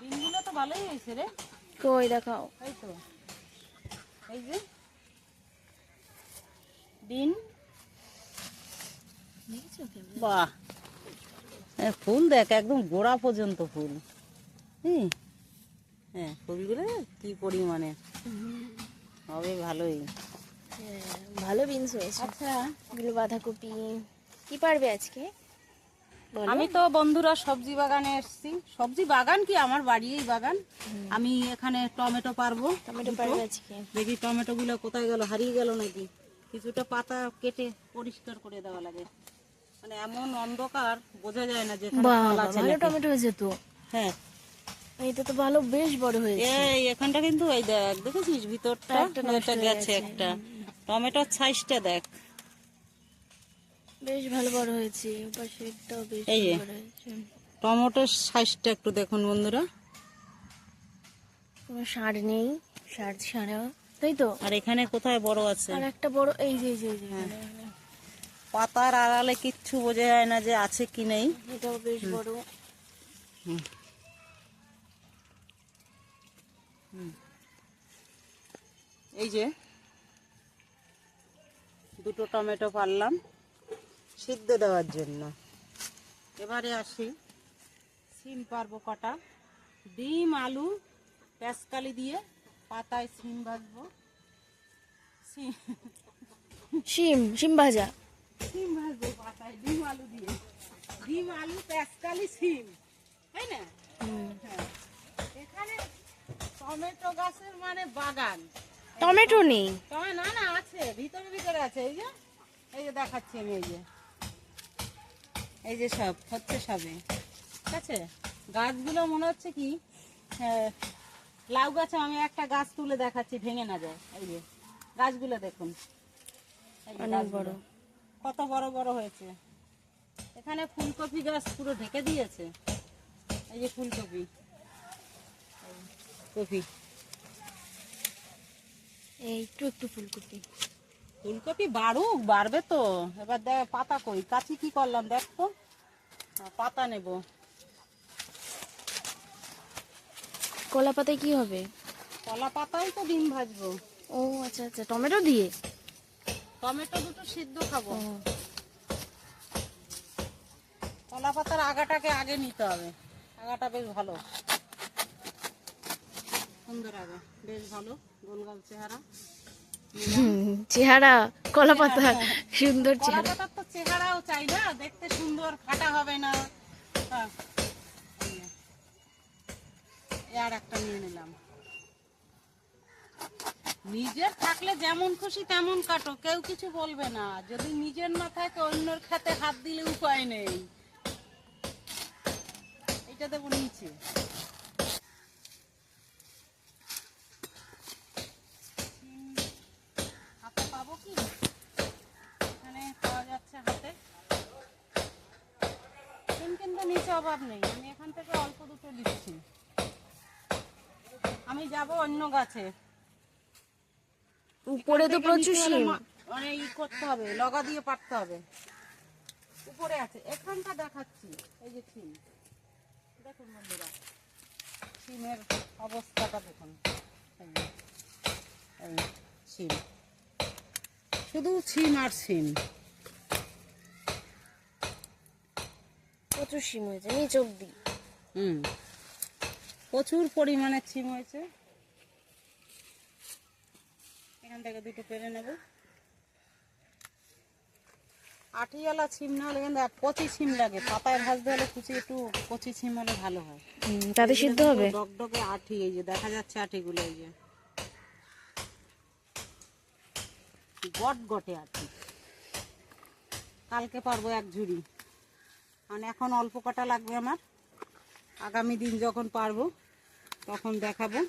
ডিমগুলো তো ভালোই হয়েছে রে। কই দেখাও। এই তো, এই যে ডিম। বাহ, ফুল দেখ একদম গোড়া পর্যন্ত ফুল। হ্যাঁ, ফুলগুলো কি পরিমাণে হবে, ভালোই। ভালো বিনস হয়েছে। আচ্ছা, এগুলো বাঁধাকপি। কি পারবে আজকে? আমি তো বন্ধুরা সবজি বাগানে এসেছি। সবজি বাগান কি, আমার বাড়িই বাগান। আমি এখানে টমেটো পারবো। টমেটো পারবে আজকে? দেখি টমেটো গুলো কোথায় গেল, হারিয়ে গেল নাকি। কিছুটা পাতা কেটে পরিষ্কার করে দেওয়া লাগে, মানে এমন অন্ধকার বোঝা যায় না যে ভালো টমেটো হয়েছে তো। হ্যাঁ, এইটা তো ভালো, বেশ বড় হয়েছে। এই এখানটা কিন্তু এই দেখ, দেখেছিস ভিতরটা এটা গেছে একটা। টমেটোর সাইজটা দেখ, বেশ ভালো বড় হয়েছে। পাশেরটাও বেশ এই যে বড় হয়েছে। টমেটোর সাইজটা একটু দেখুন বন্ধুরা। কোনো সার নেই, সার ছাড়া, তাই তো। আর এখানে কোথায় বড় আছে? আর একটা বড়, এই যে এই যে এখানে। পাতার আড়ালে কিচ্ছু বোঝা যায় না যে আছে কি নেই। এটাও বেশ বড়। এই যে দুটো টমেটো পারলাম সিদ্ধ দেওয়ার জন্য। এবারে আসি, সিম পারবো কটা। ডিম, আলু, পেঁয়াজকালি দিয়ে পাতায় সিম ভাজবো। শিম ভাজা। সিম ভাজবো পাতায় ডিম আলু দিয়ে। ডিম, আলু, পেঁয়াজকালি, সিম, তাই না? হ্যাঁ, এখানে টমেটো গাছের মানে বাগান। টমেটো নেই? না না, আছে, ভিতরে ভিতরে আছে। এই যে, এই যে দেখাচ্ছি আমি, এই যে সব হচ্ছে সবে। ঠিক আছে, গাছগুলো মনে হচ্ছে কি লাউ গাছে। আমি একটা গাছ তুলে দেখাচ্ছি, ভেঙে না যায়। এই যে গাছগুলো দেখুন, অনেক বড়, কত বড় বড় হয়েছে। এখানে ফুলকপি গাছ পুরো ঢেকে দিয়েছে। এই যে ফুলকপি, কপি, এই একটু একটু ফুলকপি। ফুলকপি বাড়ুক, বাড়বে তো। এবার দেখ পাতা কই, কাচি কি করলাম দেখ তো। পাতা নেব। কলা পাতায় কি হবে? কলা পাতাই তো ডিম ভাজবো। ও আচ্ছা আচ্ছা, টমেটো দিয়ে। টমেটো দুটো সিদ্ধ খাবো। কলা পাতার আগাটাকে আগে নিতে হবে। আগাটা বেশ ভালো, সুন্দর আগা, বেশ ভালো, গোল গোল চেহারা। চেহারা কলা পাতা সুন্দর কলা চেহারা। পাতার তো চেহারাও চাই না, দেখতে সুন্দর, ফাটা হবে না। আর একটা নিয়ে নিলাম। নিজের থাকলে যেমন খুশি তেমন কাটো, কেউ কিছু বলবে না। যদি নিজের না থাকে, অন্যের খাতে হাত দিলে উপায় নেই। এটা দেবো নিচে। হাতে পাবো কি? এখানে পাওয়া যাচ্ছে হাতে। সিম কিন্তু নিচে অভাব নেই, আমি এখান থেকে অল্প দুটো দিচ্ছি। আমি যাব অন্য গাছে। উপরে তো প্রচুর শিম। মানে করতে হবে, লগা দিয়ে পারতে হবে। উপরে আছে, এখানটা দেখাচ্ছি। এই যে সিম দেখুন বন্ধুরা, সিমের অবস্থাটা দেখুন। এই সিম, শুধু সিম আর সিম। প্রচুর শিম হয়েছে নিচ অব্দি। প্রচুর পরিমাণে সিম হয়েছে। এখান থেকে দুটো পেরে নেব। আঠিওয়ালা সিম না হলে কিন্তু কচি সিম লাগে, পাতায় ভাজতে হলে কুচি একটু কচি সিম হলে ভালো হয়। তাতে সিদ্ধ হবে। ডগডগে আঠি, এই যে দেখা যাচ্ছে আঠিগুলো, এই যে গটগটে আঠি। কালকে পারবো এক ঝুড়ি, মানে এখন অল্প কটা লাগবে আমার। আগামী দিন যখন পারবো তখন দেখাবো।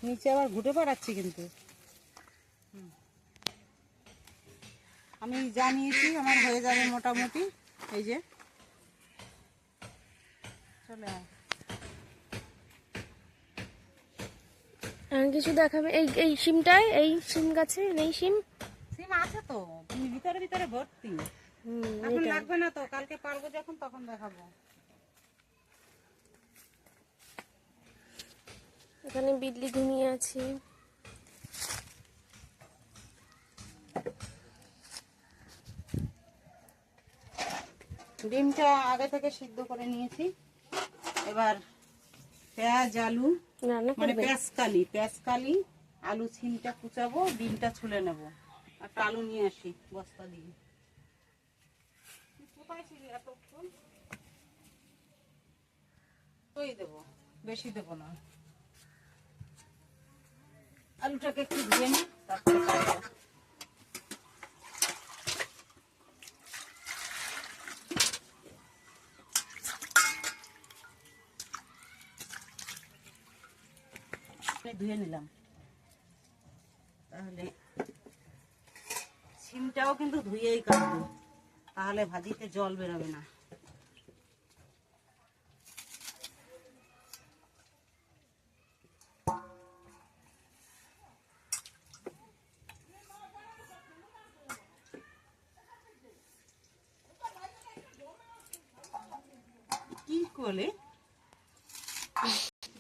নিচে আবার ঘুটে পাড়াচ্ছি কিন্তু। আমি জানিয়েছি আমার হয়ে যাবে মোটামুটি। এই যে চলে আয়। আর কিছু দেখাবে? এই এই সিমটায়, এই সিম গাছে নেই সিম? সিম আছে তো, ভিতরে ভিতরে ভর্তি। এখন এটা লাগবে না তো, কালকে পারবো যখন তখন দেখাবো। এখানে বিড়লি ঘুমিয়ে আছে। ডিমটা আগে থেকে সিদ্ধ করে নিয়েছি। এবার পেঁয়াজ আলু রান্না মানে করবে? পেঁয়াজকালি আলু ছিমটা কুচাবো, ডিমটা ছুলে নেব। একটা আলু নিয়ে আসি বস্তা দিয়ে। কোথায় ছিলি এতক্ষণ? ওই দেবো, বেশি দেবো না। আলুটাকে একটু ধুয়ে নি, তারপরে কাটবো। ধুয়ে নিলাম। তাহলে সিমটাও কিন্তু ধুয়েই কাটবো, তাহলে ভাজিতে জল বেরোবে না। কি করে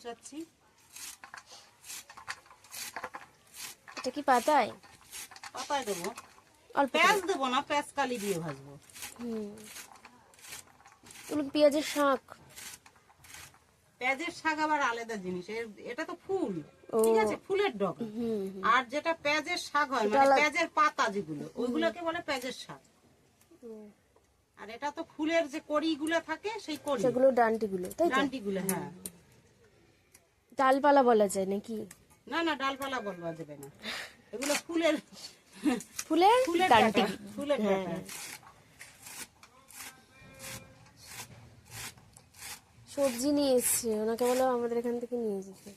যাচ্ছি? এটা কি পাতায়? পাতায় দেবো, অল্প করে। পেঁয়াজ দেবো না, পেঁয়াজ কালি দিয়ে ভাজবো। এগুলো পেঁয়াজের শাক। পেঁয়াজের শাক আবার আলাদা জিনিস, এটা তো ফুল, ও। ঠিক আছে, ফুলের ডগা। আর যেটা পেঁয়াজের শাক হয় মানে পেঁয়াজের পাতা যেগুলো, ওইগুলোকে বলে পেঁয়াজের শাক। আর এটা তো ফুলের যে কড়িগুলো থাকে, সেই কড়ি, সেগুলো ডান্টিগুলো, তাই তো? ডান্টিগুলো। হ্যাঁ, ডালপালা বলা যায় নাকি? না না, ডালপালা বলবা যাবে না, এগুলো ফুলের ফুলের ফুলের ডান্টি। ডাঁটা, ফুলের হ্যাঁ। ডাঁটা। সবজি নিয়ে এসছে, ওনাকে বলো আমাদের এখান থেকে নিয়ে যেতে।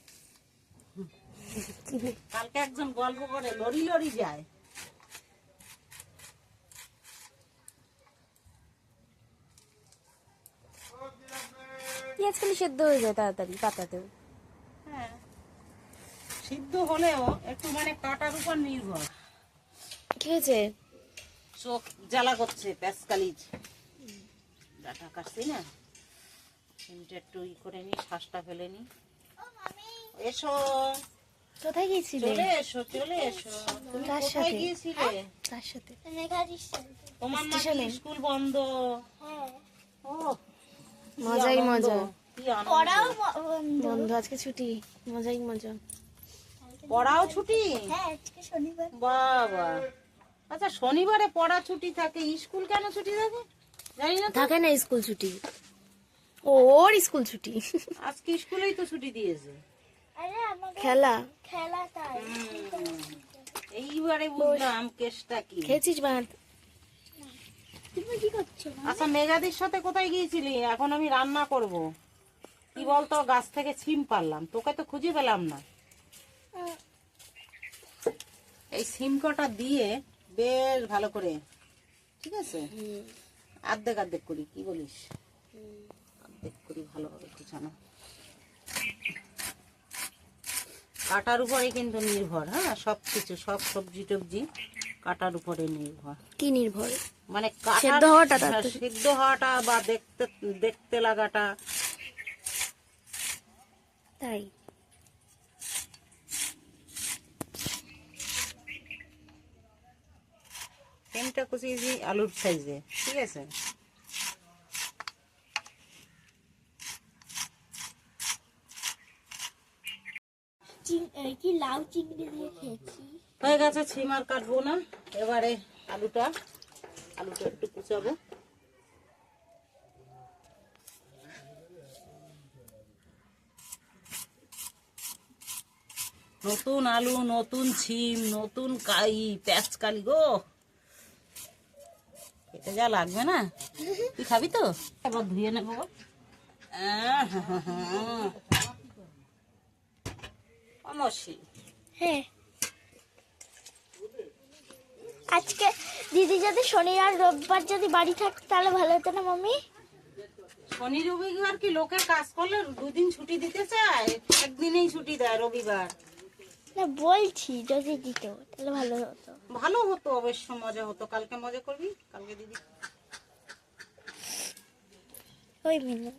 কালকে একজন গল্প করে লরি লরি যায়। পেঁয়াজ খালি সেদ্ধ হয়ে যায় তাড়াতাড়ি পাতাতেও। হ্যাঁ, সিদ্ধ হলেও একটু মানে কাটার উপর নির্ভর। খেয়েছে? চোখ জ্বালা করছে, পেঁয়াজকালি ডাটা কাটছি না, সিমটা একটু ই করে নি, শ্বাসটা ফেলে নি। এসো, কোথায় গিয়েছিলে? চলে এসো, চলে এসো। তুমি কার কোথায় সাথে? গিয়েছিলে? তার সাথে। তোমার নাকি স্টেশনে? স্কুল বন্ধ? ও, কি মজাই আনন্দ, মজা। কি আনন্দ। বন্ধু আজকে ছুটি, মজাই মজা। পড়াও ছুটি? বাবা, আচ্ছা শনিবারে পড়া ছুটি থাকে, স্কুল কেন ছুটি থাকে জানি না তো। থাকে না স্কুল ছুটি, ওর স্কুল ছুটি। আজকে স্কুলেই তো ছুটি দিয়েছে। খেলা। এইবারে বুঝলাম কেসটা কি। খেয়েছিস ভাত? আচ্ছা, মেঘাদির সাথে কোথায় গিয়েছিলি? এখন আমি রান্না করব। কি বলতো, গাছ থেকে ছিম পারলাম, তোকে তো খুঁজে পেলাম না। এই সিম কটা দিয়ে বেশ ভালো করে, ঠিক আছে, অর্ধেক অর্ধেক করি, কি বলিস? অর্ধেক করি, ভালোভাবে কুচানো। কাটার উপরে কিন্তু নির্ভর। হ্যাঁ, সবকিছু, সব সবজি টবজি কাটার উপরে নির্ভর। কি নির্ভর? মানে সেদ্ধ হওয়াটা, সিদ্ধ হওয়াটা বা দেখতে দেখতে লাগাটা। তাই? সিমটা কুচিয়েছি আলুর সাইজে, ঠিক আছে। কি লাউ চিংড়ি দিয়ে খেয়েছি। হয়ে গেছে, ছিম আর কাটবো না। এবারে আলুটা একটু কুচাবো। নতুন আলু, নতুন ছিম, নতুন পেঁয়াজকালি গো, এটা যা লাগবে না। তুই খাবি তো? এবার ধুয়ে নেবো। অমসি। হ্যাঁ, আজকে দিদি যদি শনি আর রোববার যদি বাড়ি থাকতো তাহলে ভালো হতো না মাম্মি? শনি রবিবার কি লোকে কাজ করলে দুদিন ছুটি দিতে চায়? একদিনেই ছুটি দেয়, রবিবার। না বলছি যদি দিত তাহলে ভালো হতো। ভালো হতো, অবশ্য মজা হতো। কালকে মজা করবি, কালকে দিদি। ওই মিনু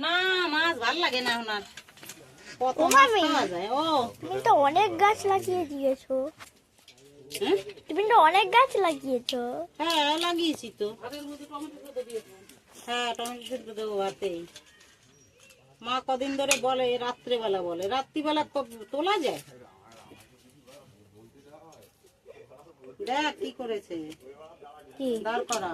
না, মাছ ভাল লাগে না এখন আর। কত ও মাছ মামি। খাওয়া যায়? ও তুমি তো অনেক গাছ লাগিয়ে দিয়েছো। হ্যাঁ? তুমি তো অনেক গাছ লাগিয়েছো। হ্যাঁ, লাগিয়েছি তো। হ্যাঁ, টমেটো সেদ্ধ দেবো ভাতেই। মা কদিন ধরে বলে, রাত্রেবেলা বলে। রাত্রিবেলা তোলা যায়? দেখ কি করেছে, কি দাঁড় করা।